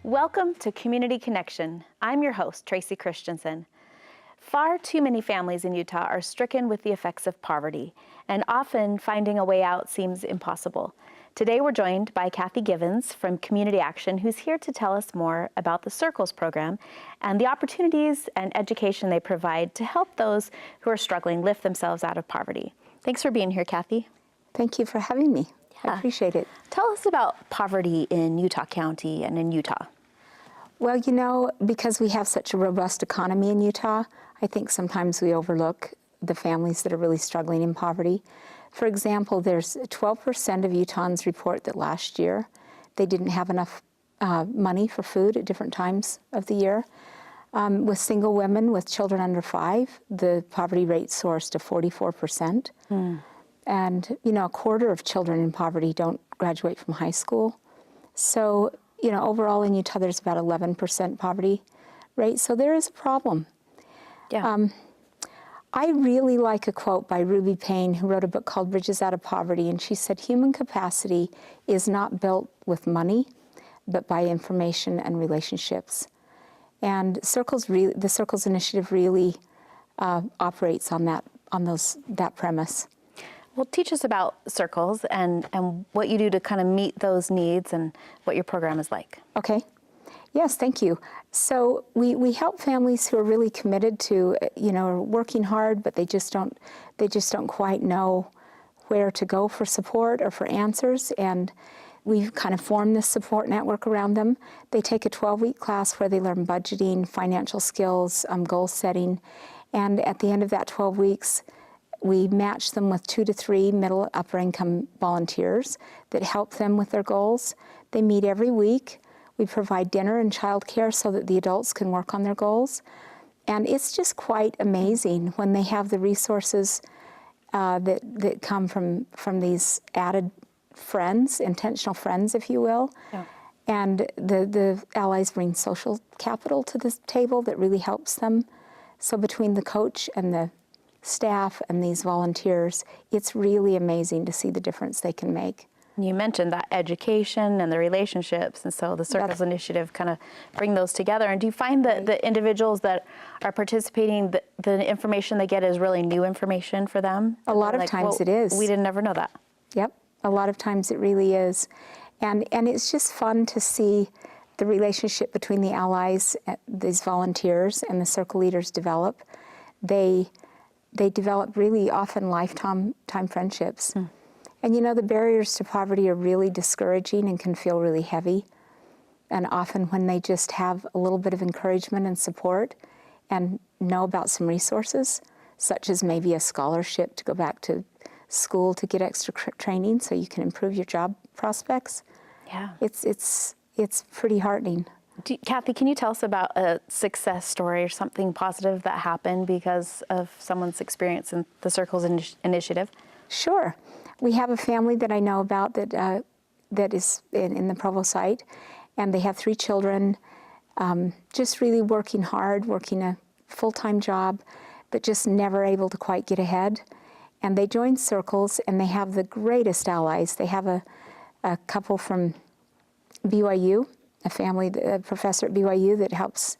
Welcome to Community Connection. I'm your host, Tracy Christensen. Far too many families in Utah are stricken with the effects of poverty, and often finding a way out seems impossible. Today we're joined by Kathy Givens from Community Action, who's here to tell us more about the Circles program and the opportunities and education they provide to help those who are struggling lift themselves out of poverty. Thanks for being here, Kathy. Thank you for having me. Yeah. I appreciate it. Tell us about poverty in Utah County and in Utah. Well, you know, because we have such a robust economy in Utah, I think sometimes we overlook the families that are really struggling in poverty. For example, there's 12% of Utahns report that last year they didn't have enough money for food at different times of the year. With single women with children under 5, the poverty rate soars to 44%. And, you know, a quarter of children in poverty don't graduate from high school. So, you know, overall in Utah, there's about 11% poverty rate. So there is a problem. Yeah. I really like a quote by Ruby Payne, who wrote a book called Bridges Out of Poverty. And she said, human capacity is not built with money, but by information and relationships. And the Circles Initiative really operates on that premise. Well, teach us about Circles and what you do to kind of meet those needs and what your program is like. Okay. Yes, thank you. So we help families who are really committed to, you know, are working hard, but they just don't quite know where to go for support or for answers. And we've kind of formed this support network around them. They take a 12-week class where they learn budgeting, financial skills, goal setting. And at the end of that 12 weeks, we match them with 2 to 3 middle upper income volunteers that help them with their goals. They meet every week. We provide dinner and childcare so that the adults can work on their goals. And it's just quite amazing when they have the resources that come from these added friends, intentional friends, if you will. Yeah. And the allies bring social capital to the table that really helps them. So between the coach and the staff and these volunteers, it's really amazing to see the difference they can make. You mentioned that education and the relationships, and so the Circles Initiative kind of bring those together. And do you find that the individuals that are participating, the information they get is really new information for them? A lot of times it is. We didn't ever know that. Yep, a lot of times it really is. And it's just fun to see the relationship between the allies, these volunteers, and the circle leaders develop. They develop really often lifetime friendships. And you know, the barriers to poverty are really discouraging and can feel really heavy. And often when they just have a little bit of encouragement and support and know about some resources, such as maybe a scholarship to go back to school to get extra training so you can improve your job prospects. Yeah. It's pretty heartening. Kathy, can you tell us about a success story or something positive that happened because of someone's experience in the Circles Initiative? Sure. We have a family that I know about that is in the Provo site, and they have 3 children, just really working hard, working a full-time job, but just never able to quite get ahead. And they joined Circles, and they have the greatest allies. They have a couple from BYU, a professor at BYU that helps,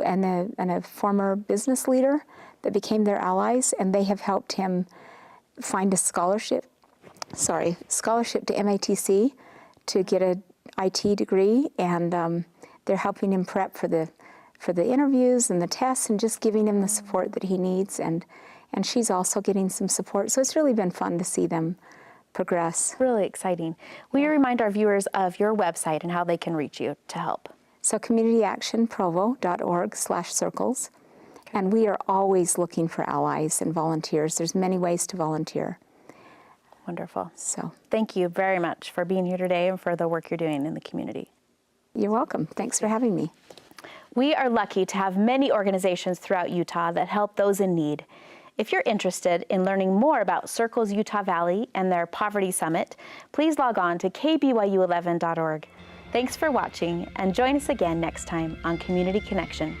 and a former business leader that became their allies, and they have helped him find a scholarship to MATC to get an IT degree, and they're helping him prep for the interviews and the tests and just giving him the support that he needs, and she's also getting some support. So it's really been fun to see them progress. Really exciting. Will you remind our viewers of your website and how they can reach you to help? So communityactionprovo.org/circles. And we are always looking for allies and volunteers. There's many ways to volunteer. Wonderful. So thank you very much for being here today and for the work you're doing in the community. You're welcome. Thanks for having me. We are lucky to have many organizations throughout Utah that help those in need. If you're interested in learning more about Circles Utah Valley and their Poverty Summit, please log on to KBYU11.org. Thanks for watching, and join us again next time on Community Connection.